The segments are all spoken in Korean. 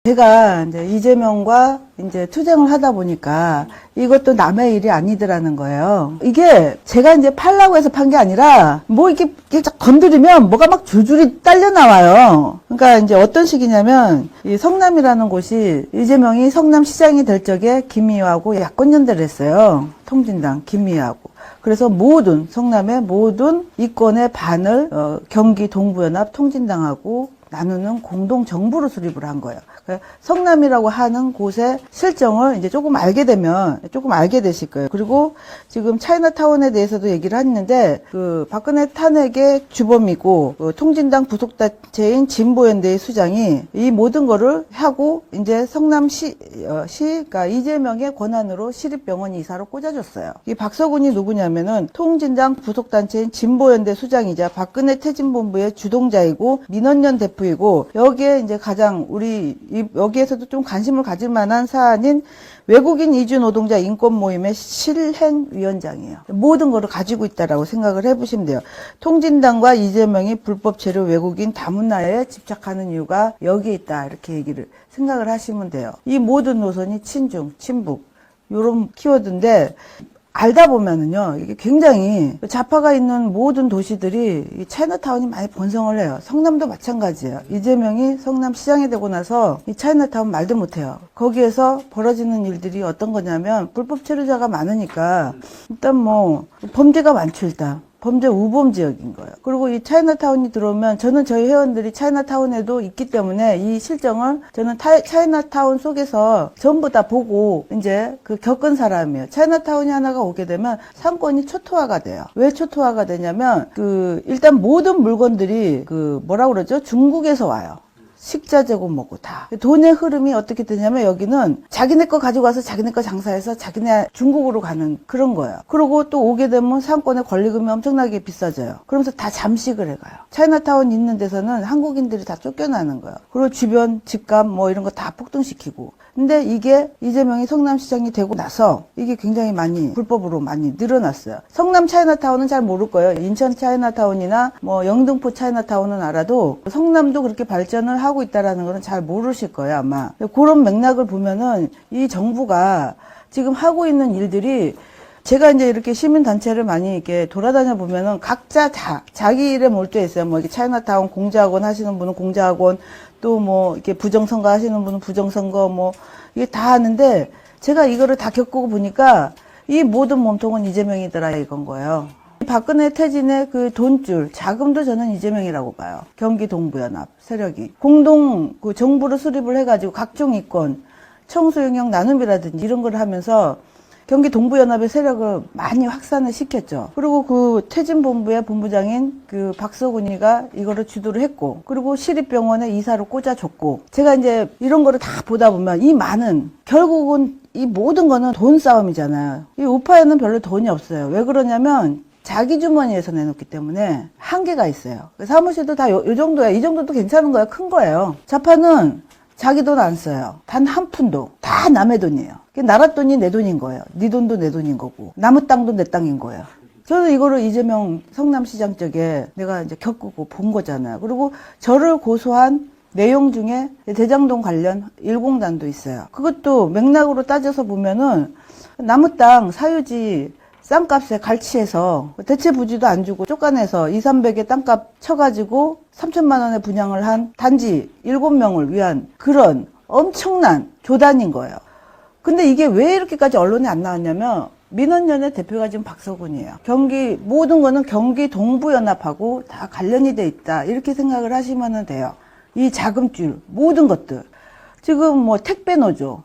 제가 이제 이재명과 이제 투쟁을 하다 보니까 이것도 남의 일이 아니더라는 거예요. 이게 제가 이제 팔라고 해서 판 게 아니라 뭐 이렇게 건드리면 뭐가 막 줄줄이 딸려 나와요. 그러니까 이제 어떤 식이냐면 이 성남이라는 곳이 이재명이 성남시장이 될 적에 김미화하고 야권연대를 했어요. 통진당 김미화하고. 그래서 성남의 모든 이권의 반을 경기 동부연합 통진당하고 나누는 공동정부로 수립을 한 거예요. 성남이라고 하는 곳의 실정을 이제 조금 알게 되실 거예요. 그리고 지금 차이나타운에 대해서도 얘기를 했는데, 박근혜 탄핵의 주범이고, 통진당 부속단체인 진보연대의 수장이 이 모든 거를 하고, 이제 그러니까 이재명의 권한으로 시립병원 이사로 꽂아줬어요. 이 박서군이 누구냐면은, 통진당 부속단체인 진보연대 수장이자 박근혜 퇴진본부의 주동자이고, 민원연 대표이고, 여기에 이제 가장 여기에서도 좀 관심을 가질 만한 사안인 외국인 이주 노동자 인권 모임의 실행위원장이에요. 모든 거를 가지고 있다라고 생각을 해보시면 돼요. 통진당과 이재명이 불법 체류 외국인 다문화에 집착하는 이유가 여기에 있다. 이렇게 얘기를 생각을 하시면 돼요. 이 모든 노선이 친중, 친북 이런 키워드인데 알다 보면은요, 이게 굉장히 좌파가 있는 모든 도시들이 이 차이나타운이 많이 번성을 해요. 성남도 마찬가지예요. 이재명이 성남시장이 되고 나서 이 차이나타운 말도 못해요. 거기에서 벌어지는 일들이 어떤 거냐면 불법 체류자가 많으니까 일단 범죄가 많죠, 일단. 범죄 우범 지역인 거예요. 그리고 이 차이나타운이 들어오면 저는 저희 회원들이 차이나타운에도 있기 때문에 이 실정을 저는 차이나타운 속에서 전부 다 보고 이제 겪은 사람이에요. 차이나타운이 하나가 오게 되면 상권이 초토화가 돼요. 왜 초토화가 되냐면 일단 모든 물건들이 중국에서 와요. 식자재고 뭐고 다. 돈의 흐름이 어떻게 되냐면 여기는 자기네 거 가지고 와서 자기네 거 장사해서 자기네 중국으로 가는 그런 거예요. 그리고 또 오게 되면 상권의 권리금이 엄청나게 비싸져요. 그러면서 다 잠식을 해가요. 차이나타운 있는 데서는 한국인들이 다 쫓겨나는 거예요. 그리고 주변 집값 이런 거 다 폭등시키고. 근데 이게 이재명이 성남시장이 되고 나서 이게 굉장히 불법으로 많이 늘어났어요. 성남 차이나타운은 잘 모를 거예요. 인천 차이나타운이나 영등포 차이나타운은 알아도 성남도 그렇게 발전을 하고 있다라는 거는 잘 모르실 거예요, 아마. 그런 맥락을 보면은 이 정부가 지금 하고 있는 일들이 제가 이제 이렇게 시민단체를 많이 이렇게 돌아다녀 보면은 각자 자기 일에 몰두해 있어요. 이렇게 차이나타운 공자학원 하시는 분은 공자학원, 또 이렇게 부정선거 하시는 분은 부정선거, 이게 다 하는데, 제가 이거를 다 겪고 보니까 이 모든 몸통은 이재명이더라 이건 거예요. 박근혜 퇴진의 돈줄, 자금도 저는 이재명이라고 봐요. 경기 동부연합 세력이. 정부를 수립을 해가지고 각종 이권, 청소영역 나눔이라든지 이런 걸 하면서 경기 동부연합의 세력을 많이 확산을 시켰죠. 그리고 퇴진본부의 본부장인 박서군이가 이거를 주도를 했고, 그리고 시립병원에 이사로 꽂아줬고, 제가 이제 이런 거를 다 보다 보면 결국은 이 모든 거는 돈 싸움이잖아요. 이 우파에는 별로 돈이 없어요. 왜 그러냐면, 자기 주머니에서 내놓기 때문에 한계가 있어요. 사무실도 다 요 정도야. 이 정도도 괜찮은 거예요. 큰 거예요. 좌파는 자기 돈 안 써요. 단 한 푼도. 다 남의 돈이에요. 나라 돈이 내 돈인 거예요. 네 돈도 내 돈인 거고. 남의 땅도 내 땅인 거예요. 저는 이거를 이재명 성남시장 쪽에 내가 이제 겪고 본 거잖아요. 그리고 저를 고소한 내용 중에 대장동 관련 일공단도 있어요. 그것도 맥락으로 따져서 보면은 남의 땅 사유지 싼값에 갈취해서 대체 부지도 안 주고 쫓아내서 200~300에 땅값 쳐가지고 3천만 원에 분양을 한 단지 7명을 위한 그런 엄청난 조단인 거예요. 근데 이게 왜 이렇게까지 언론에 안 나왔냐면 민원연의 대표가 지금 박서군이에요. 모든 거는 경기 동부연합하고 다 관련이 돼 있다. 이렇게 생각을 하시면 돼요. 이 자금줄, 모든 것들. 지금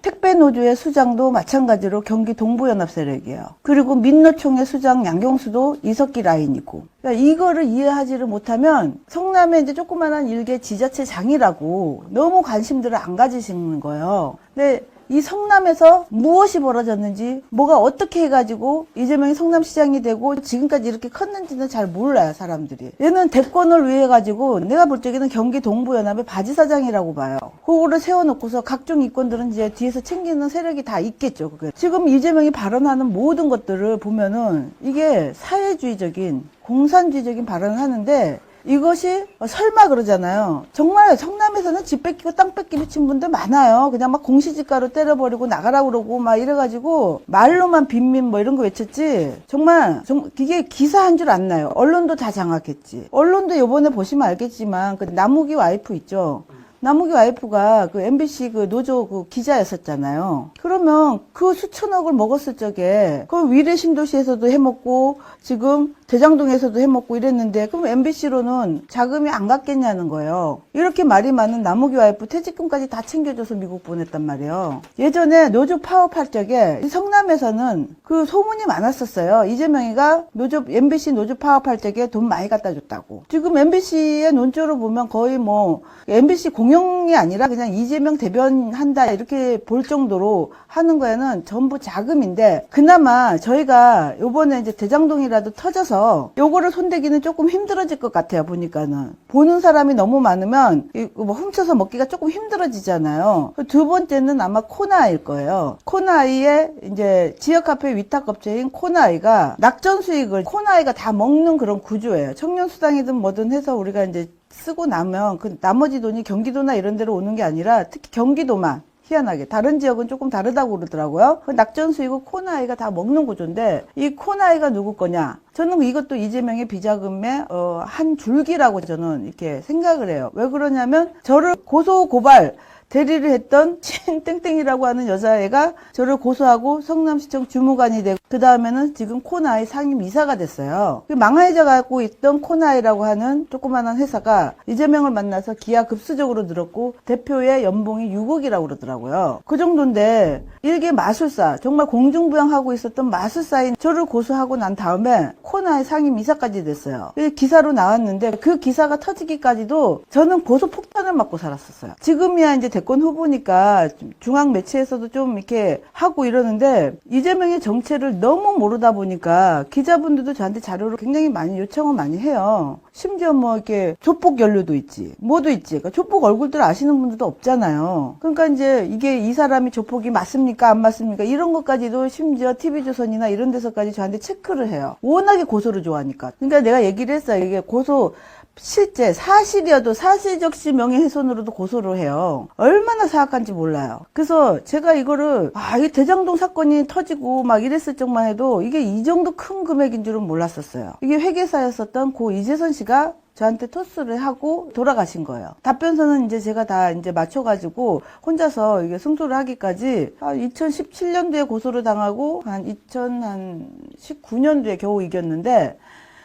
택배노조의 수장도 마찬가지로 경기 동부연합 세력이에요. 그리고 민노총의 수장 양경수도 이석기 라인이고. 그러니까 이거를 이해하지를 못하면 성남의 이제 조그만한 일개 지자체장이라고 너무 관심들을 안 가지시는 거예요. 근데 이 성남에서 무엇이 벌어졌는지, 뭐가 어떻게 해가지고 이재명이 성남시장이 되고 지금까지 이렇게 컸는지는 잘 몰라요, 사람들이. 얘는 대권을 위해 가지고 내가 볼 적에는 경기 동부연합의 바지사장이라고 봐요. 그거를 세워놓고서 각종 이권들은 이제 뒤에서 챙기는 세력이 다 있겠죠, 그게. 지금 이재명이 발언하는 모든 것들을 보면은 이게 사회주의적인, 공산주의적인 발언을 하는데 이것이 설마 그러잖아요. 정말 성남에서는 집 뺏기고 땅 뺏기고 친 분들 많아요. 그냥 막 공시지가로 때려버리고 나가라 그러고 막 이래가지고 말로만 빈민 뭐 이런 거 외쳤지. 정말 이게 기사 한 줄 안 나요. 언론도 다 장악했지. 언론도 요번에 보시면 알겠지만 그 남욱이 와이프 있죠. 남욱이 와이프가 그 MBC 그 노조 그 기자였었잖아요. 그러면 그 수천억을 먹었을 적에 그 위례 신도시에서도 해먹고 지금 대장동에서도 해먹고 이랬는데 그럼 MBC로는 자금이 안 갔겠냐는 거예요. 이렇게 말이 많은 남욱이 와이프 퇴직금까지 다 챙겨줘서 미국 보냈단 말이에요. 예전에 노조 파업할 적에 성남에서는 그 소문이 많았었어요. 이재명이가 MBC 노조 파업할 적에 돈 많이 갖다 줬다고. 지금 MBC의 논조를 보면 거의 뭐 MBC 공영이 아니라 그냥 이재명 대변한다 이렇게 볼 정도로 하는 거에는 전부 자금인데 그나마 저희가 요번에 이제 대장동이라도 터져서 요거를 손대기는 조금 힘들어질 것 같아요. 보니까는 보는 사람이 너무 많으면 뭐 훔쳐서 먹기가 조금 힘들어지잖아요. 두 번째는 아마 코나아일 거예요. 코나아이의 이제 지역 카페 위탁업체인 코나아이가 낙전 수익을 코나아이가 다 먹는 그런 구조예요. 청년수당이든 뭐든 해서 우리가 이제 쓰고 나면 그 나머지 돈이 경기도나 이런 데로 오는 게 아니라 특히 경기도만 희한하게 다른 지역은 조금 다르다고 그러더라고요. 그 낙전 수익을 코나아이가 다 먹는 구조인데 이 코나아이가 누구 거냐? 저는 이것도 이재명의 비자금의 한 줄기라고 저는 이렇게 생각을 해요. 왜 그러냐면 저를 고소 고발 대리를 했던 땡땡이라고 하는 여자애가 저를 고소하고 성남시청 주무관이 되고 그 다음에는 지금 코나아이 상임이사가 됐어요. 망해져 갖고 있던 코나아이라고 하는 조그만한 회사가 이재명을 만나서 기하급수적으로 늘었고 대표의 연봉이 6억이라고 그러더라고요. 그 정도인데 일개 마술사 정말 공중부양하고 있었던 마술사인 저를 고소하고 난 다음에 코나아이 상임이사까지 됐어요. 기사로 나왔는데 그 기사가 터지기까지도 저는 고소폭탄을 맞고 살았었어요. 지금이야 이제 대권 후보니까 중앙 매체에서도 좀 이렇게 하고 이러는데 이재명의 정체를 너무 모르다 보니까 기자분들도 저한테 자료를 굉장히 많이 요청을 많이 해요. 심지어 뭐 이렇게 조폭 연루도 있지, 뭐도 있지. 그러니까 조폭 얼굴들 아시는 분들도 없잖아요. 그러니까 이제 이게 이 사람이 조폭이 맞습니까, 안 맞습니까? 이런 것까지도 심지어 TV조선이나 이런 데서까지 저한테 체크를 해요. 워낙에 고소를 좋아하니까. 그러니까 내가 얘기를 했어요. 이게 고소 실제 사실이어도 사실적시 명예훼손으로도 고소를 해요. 얼마나 사악한지 몰라요. 그래서 제가 이거를 이 대장동 사건이 터지고 막 이랬을 적만 해도 이게 이 정도 큰 금액인 줄은 몰랐었어요. 이게 회계사였었던 고 이재선 씨가 저한테 토스를 하고 돌아가신 거예요. 답변서는 이제 제가 다 이제 맞춰가지고 혼자서 이게 승소를 하기까지 2017년도에 고소를 당하고 한 2019년도에 겨우 이겼는데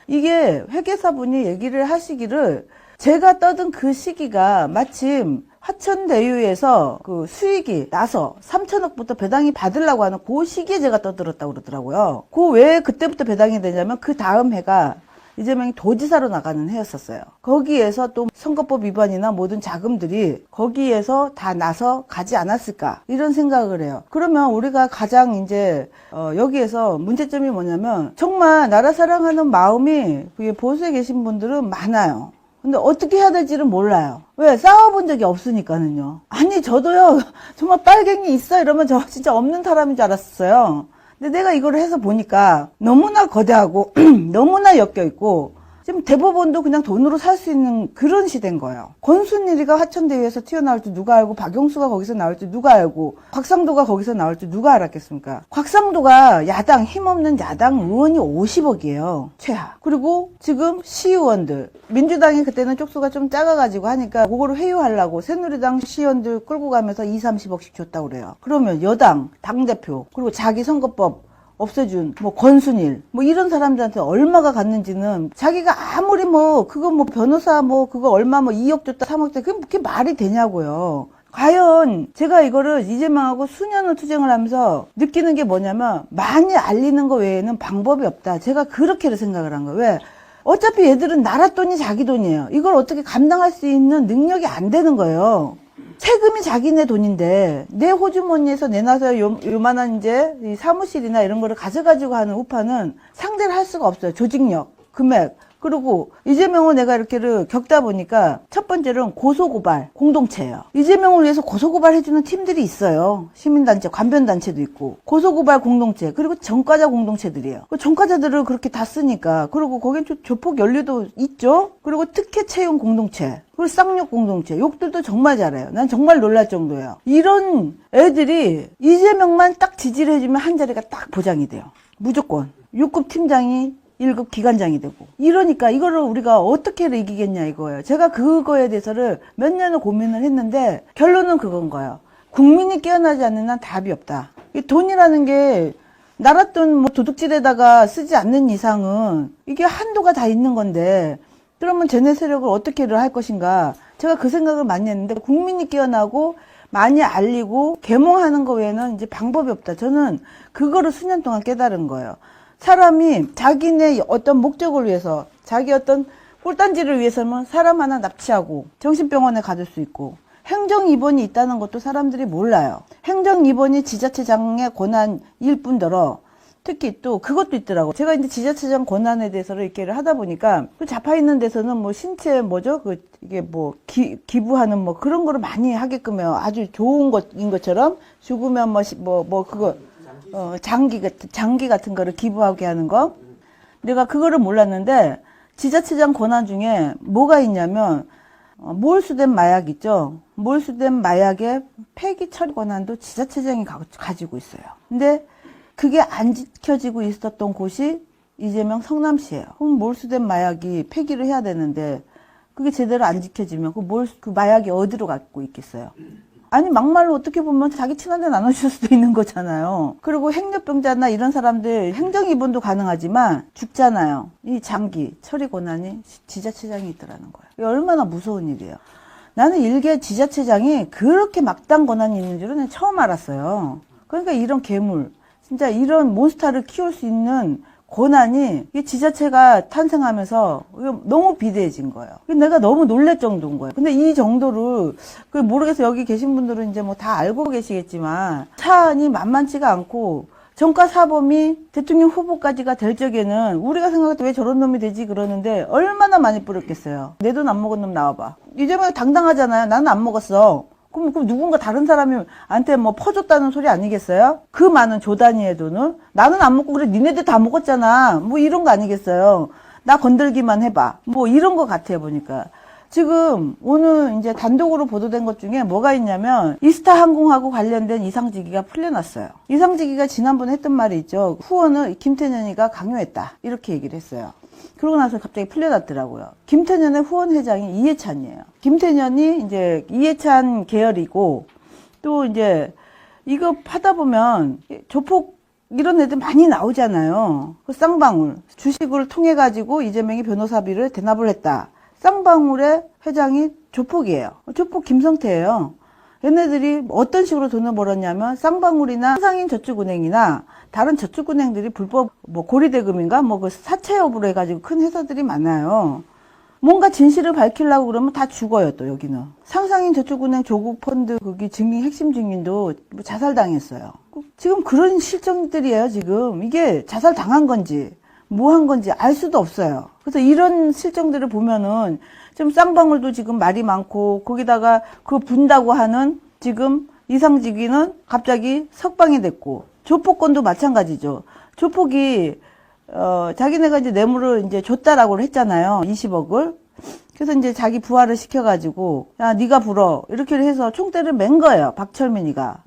이게 회계사분이 얘기를 하시기를 제가 떠든 그 시기가 마침 화천대유에서 그 수익이 나서 3천억부터 배당이 받으려고 하는 그 시기에 제가 떠들었다고 그러더라고요. 그 왜 그때부터 배당이 되냐면 그 다음 해가 이재명이 도지사로 나가는 해였었어요. 거기에서 또 선거법 위반이나 모든 자금들이 거기에서 다 나서 가지 않았을까 이런 생각을 해요. 그러면 우리가 가장 이제 여기에서 문제점이 뭐냐면 정말 나라 사랑하는 마음이 보수에 계신 분들은 많아요. 근데 어떻게 해야 될지는 몰라요. 왜? 싸워본 적이 없으니까는요. 아니 저도요 정말 빨갱이 있어 이러면 저 진짜 없는 사람인 줄 알았어요. 근데 내가 이걸 해서 보니까 너무나 거대하고 너무나 엮여있고 지금 대법원도 그냥 돈으로 살 수 있는 그런 시대인 거예요. 권순일이가 화천대유에서 튀어나올 줄 누가 알고 박영수가 거기서 나올 줄 누가 알고 곽상도가 거기서 나올 줄 누가 알았겠습니까? 곽상도가 야당 힘없는 야당 의원이 50억이에요. 최하. 그리고 지금 시의원들 민주당이 그때는 쪽수가 좀 작아가지고 하니까 그거를 회유하려고 새누리당 시의원들 끌고 가면서 2, 30억씩 줬다고 그래요. 그러면 여당 당대표 그리고 자기 선거법 없애준 권순일 이런 사람들한테 얼마가 갔는지는 자기가 아무리 그거 변호사 그거 얼마 2억 줬다 3억 줬다 그게 말이 되냐고요. 과연 제가 이거를 이재명하고 수년을 투쟁을 하면서 느끼는 게 뭐냐면 많이 알리는 거 외에는 방법이 없다. 제가 그렇게 생각을 한 거예요. 왜? 어차피 얘들은 나라 돈이 자기 돈이에요. 이걸 어떻게 감당할 수 있는 능력이 안 되는 거예요. 세금이 자기네 돈인데 내 호주머니에서 내놔서 요만한 이제 이 사무실이나 이런 거를 가져가지고 하는 우파는 상대를 할 수가 없어요. 조직력, 금액, 그리고 이재명을 내가 이렇게를 겪다 보니까 첫 번째는 고소고발 공동체예요. 이재명을 위해서 고소고발 해주는 팀들이 있어요. 시민단체, 관변단체도 있고 고소고발 공동체, 그리고 전과자 공동체들이에요. 그 전과자들을 그렇게 다 쓰니까, 그리고 거긴 조폭 연류도 있죠. 그리고 특혜 채용 공동체, 그리고 쌍욕 공동체, 욕들도 정말 잘해요. 난 정말 놀랄 정도예요. 이런 애들이 이재명만 딱 지지를 해주면 한 자리가 딱 보장이 돼요. 무조건 6급 팀장이 1급 기관장이 되고. 이러니까 이거를 우리가 어떻게 이기겠냐 이거예요. 제가 그거에 대해서를 몇 년을 고민을 했는데 결론은 그건 거예요. 국민이 깨어나지 않는 한 답이 없다. 이 돈이라는 게 나라 돈 뭐 도둑질에다가 쓰지 않는 이상은 이게 한도가 다 있는 건데, 그러면 쟤네 세력을 어떻게를 할 것인가. 제가 그 생각을 많이 했는데, 국민이 깨어나고 많이 알리고 계몽하는 거 외에는 이제 방법이 없다. 저는 그거를 수년 동안 깨달은 거예요. 사람이 자기네 어떤 목적을 위해서, 자기 어떤 꿀단지를 위해서는 사람 하나 납치하고 정신병원에 가둘 수 있고, 행정입원이 있다는 것도 사람들이 몰라요. 행정입원이 지자체장의 권한일 뿐더러 특히 또 그것도 있더라고. 제가 이제 지자체장 권한에 대해서 이렇게 하다 보니까 그 잡혀 있는 데서는 뭐 신체 뭐죠? 이게 뭐 기부하는 뭐 그런 거를 많이 하게끔 해요. 아주 좋은 것인 것처럼 죽으면 그거 장기 같은 거를 기부하게 하는 거. 내가 그거를 몰랐는데 지자체장 권한 중에 뭐가 있냐면 몰수된 마약 있죠. 몰수된 마약의 폐기 처리 권한도 지자체장이 가지고 있어요. 근데 그게 안 지켜지고 있었던 곳이 이재명 성남시예요. 그럼 몰수된 마약이 폐기를 해야 되는데 그게 제대로 안 지켜지면 그 마약이 어디로 갖고 있겠어요? 아니 막말로 어떻게 보면 자기 친한테 나눠줄 수도 있는 거잖아요. 그리고 행렬병자나 이런 사람들 행정입원도 가능하지만 죽잖아요. 이 장기 처리 권한이 지자체장이 있더라는 거예요. 이게 얼마나 무서운 일이에요. 나는 일개 지자체장이 그렇게 막당 권한이 있는 줄은 처음 알았어요. 그러니까 이런 괴물, 진짜 이런 몬스터를 키울 수 있는 권한이 이 지자체가 탄생하면서 너무 비대해진 거예요. 내가 너무 놀랄 정도인 거예요. 근데 이 정도를 모르겠어요. 여기 계신 분들은 이제 뭐 다 알고 계시겠지만 사안이 만만치가 않고 정가 사범이 대통령 후보까지가 될 적에는 우리가 생각할 때 왜 저런 놈이 되지 그러는데 얼마나 많이 뿌렸겠어요. 내 돈 안 먹은 놈 나와봐. 이재명이 당당하잖아요. 나는 안 먹었어. 그럼 누군가 다른 사람한테 뭐 퍼줬다는 소리 아니겠어요? 그 많은 조 단위의 돈을 나는 안 먹고 그래 니네들 다 먹었잖아. 뭐 이런 거 아니겠어요? 나 건들기만 해봐. 뭐 이런 거 같아요 보니까. 지금 오늘 이제 단독으로 보도된 것 중에 뭐가 있냐면 이스타 항공하고 관련된 이상직위가 풀려났어요. 이상직위가 지난번에 했던 말이 있죠. 후원을 김태년이가 강요했다. 이렇게 얘기를 했어요. 그러고 나서 갑자기 풀려났더라고요. 김태년의 후원 회장이 이해찬이에요. 김태년이 이제 이해찬 계열이고, 또 이제 이거 하다 보면 조폭 이런 애들 많이 나오잖아요. 그 쌍방울 주식을 통해 가지고 이재명이 변호사비를 대납을 했다. 쌍방울의 회장이 조폭이에요. 조폭 김성태예요. 얘네들이 어떤 식으로 돈을 벌었냐면 쌍방울이나 상인저축은행이나 다른 저축은행들이 불법 고리대금인가 그 사채 여부로 해가지고 큰 회사들이 많아요. 뭔가 진실을 밝히려고 그러면 다 죽어요. 또 여기는 상상인저축은행 조국 펀드 거기 증인 핵심 증인도 자살당했어요. 지금 그런 실정들이에요. 지금 이게 자살 당한 건지 뭐 한 건지 알 수도 없어요. 그래서 이런 실정들을 보면은 지금 쌍방울도 지금 말이 많고, 거기다가 그거 분다고 하는 지금 이상직위는 갑자기 석방이 됐고, 조폭건도 마찬가지죠. 조폭이 자기네가 이제 뇌물을 이제 줬다라고 했잖아요. 20억을. 그래서 이제 자기 부하를 시켜가지고 야 네가 불어 이렇게 해서 총대를 맨 거예요. 박철민이가.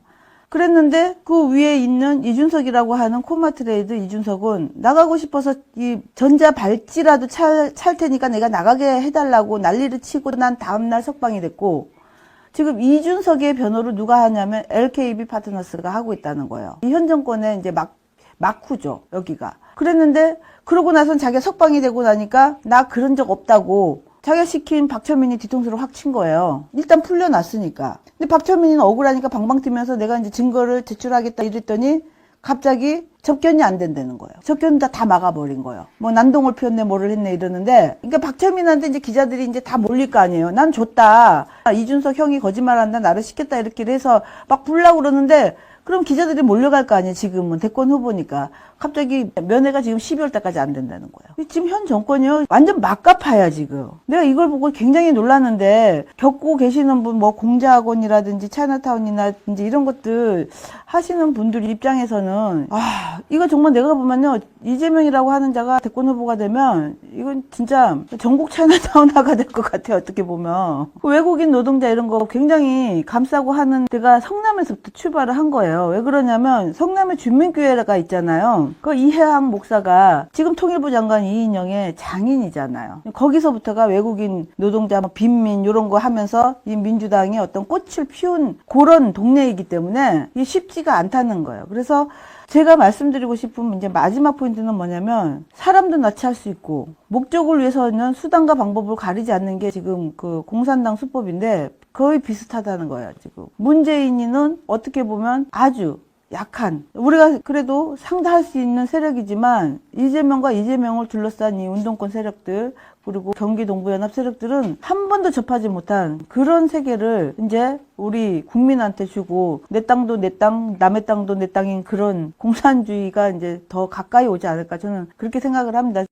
그랬는데 그 위에 있는 이준석이라고 하는 코마트레이드 이준석은 나가고 싶어서 이 전자 발찌라도 찰 테니까 내가 나가게 해달라고 난리를 치고 난 다음날 석방이 됐고, 지금 이준석의 변호를 누가 하냐면 LKB 파트너스가 하고 있다는 거예요. 이 현 정권의 이제 막후죠 여기가. 그랬는데 그러고 나선 자기가 석방이 되고 나니까 나 그런 적 없다고 자기가 시킨 박철민이 뒤통수를 확 친 거예요. 일단 풀려났으니까. 근데 박철민이는 억울하니까 방방 뛰면서 내가 이제 증거를 제출하겠다 이랬더니 갑자기 접견이 안 된다는 거예요. 접견 다 막아버린 거예요. 뭐 난동을 피웠네 뭐를 했네 이러는데, 그러니까 박철민한테 이제 기자들이 이제 다 몰릴 거 아니에요. 난 줬다. 이준석 형이 거짓말한다. 나를 시켰다. 이렇게 해서 막 부르려고 그러는데 그럼 기자들이 몰려갈 거 아니에요. 지금은 대권 후보니까. 갑자기 면회가 지금 12월 달까지 안 된다는 거예요. 지금 현 정권이요. 완전 막가파야, 지금. 내가 이걸 보고 굉장히 놀랐는데, 겪고 계시는 분, 뭐, 공자학원이라든지, 차이나타운이라든지, 이런 것들 하시는 분들 입장에서는, 이거 정말 내가 보면요. 이재명이라고 하는 자가 대권 후보가 되면, 이건 진짜 전국 차이나타운화가 될 것 같아요. 어떻게 보면. 외국인 노동자 이런 거 굉장히 감싸고 하는 데가 성남에서부터 출발을 한 거예요. 왜 그러냐면, 성남에 주민교회가 있잖아요. 그 이해학 목사가 지금 통일부 장관 이인영의 장인이잖아요. 거기서부터가 외국인 노동자, 뭐 빈민 이런 거 하면서 이 민주당이 어떤 꽃을 피운 그런 동네이기 때문에 이게 쉽지가 않다는 거예요. 그래서 제가 말씀드리고 싶은 이제 마지막 포인트는 뭐냐면 사람도 납치할 수 있고 목적을 위해서는 수단과 방법을 가리지 않는 게 지금 그 공산당 수법인데 거의 비슷하다는 거예요. 지금 문재인이는 어떻게 보면 아주 약한, 우리가 그래도 상대할 수 있는 세력이지만 이재명과 이재명을 둘러싼 이 운동권 세력들 그리고 경기동부연합 세력들은 한 번도 접하지 못한 그런 세계를 이제 우리 국민한테 주고 내 땅도 내 땅, 남의 땅도 내 땅인 그런 공산주의가 이제 더 가까이 오지 않을까 저는 그렇게 생각을 합니다.